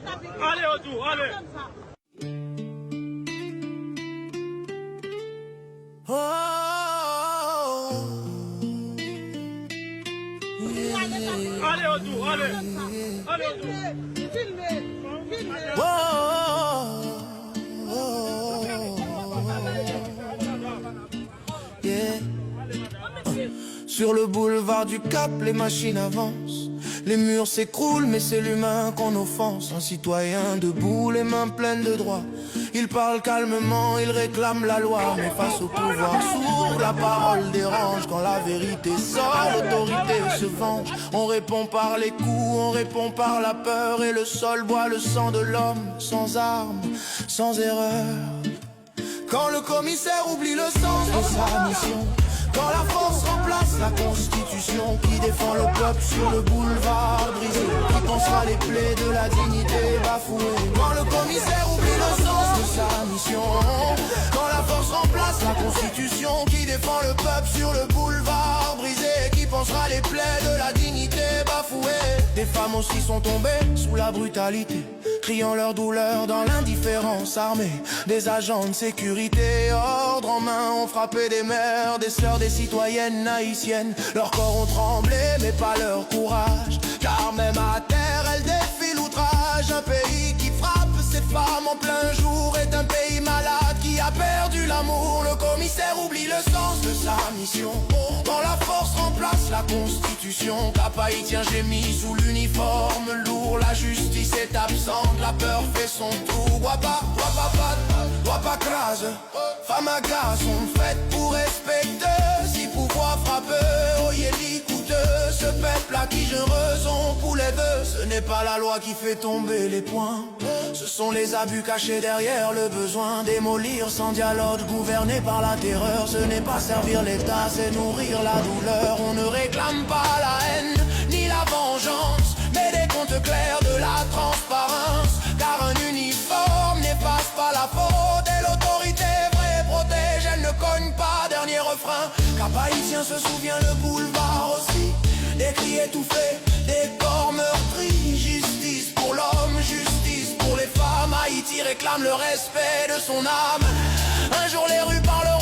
Allez, autour, allez. Oh, yeah. Allez, autour, allez. Allez, autour. Oh, yeah. Sur le boulevard du Cap, les machines avancent. Les murs s'écroulent, mais c'est l'humain qu'on offense. Un citoyen debout, les mains pleines de droits. Il parle calmement, il réclame la loi. Mais face au pouvoir sourd, la parole dérange. Quand la vérité sort, l'autorité se venge. On répond par les coups, on répond par la peur. Et le sol boit le sang de l'homme, sans armes, sans erreur. Quand le commissaire oublie le sens de sa mission, quand la force remplace la constitution, qui défend le peuple sur le boulevard brisé, qui pensera les plaies de la dignité bafouée. Quand le commissaire oublie le sens de sa mission, quand la force remplace la constitution, qui défend le peuple sur le boulevard brisé, qui pensera les plaies de la dignité bafouée. Des femmes aussi sont tombées sous la brutalité, criant leur douleur dans l'indifférence armée. Des agents de sécurité, ordre en main, ont frappé des mères, des sœurs, des citoyennes haïtiennes. Leurs corps ont tremblé, mais pas leur courage, car même à terre, elles défient l'outrage. Un pays qui frappe ses femmes en plein jour est un pays malade qui a perdu l'amour. Le commissaire oublie le sens de sa mission, quand la force remplace la constitution. Cap haïtien gémit sous l'uniforme lourd, la justice est absente, la peur fait son tour. Guapa, guapa, guapa, crase, femme à gaz sont faites pour respecter. Si pouvoir frapper, oyez coûteux, ce peuple à qui je raison pour les vœux. Ce n'est pas la loi qui fait tomber les poings, ce sont les abus cachés derrière le besoin. Démolir sans dialogue, gouverner par la terreur, ce n'est pas servir l'État, c'est nourrir la douleur. On ne réclame pas la haine ni la vengeance, mais des comptes clairs, de la transparence. Car un uniforme n'efface pas la faute, et l'autorité vraie protège, elle ne cogne pas. Dernier refrain, Cap haïtien se souvient, le boulevard aussi, des cris étouffés, des corps meurtris. Justice pour l'homme, justice pour les femmes. Haïti réclame le respect de son âme. Un jour les rues parleront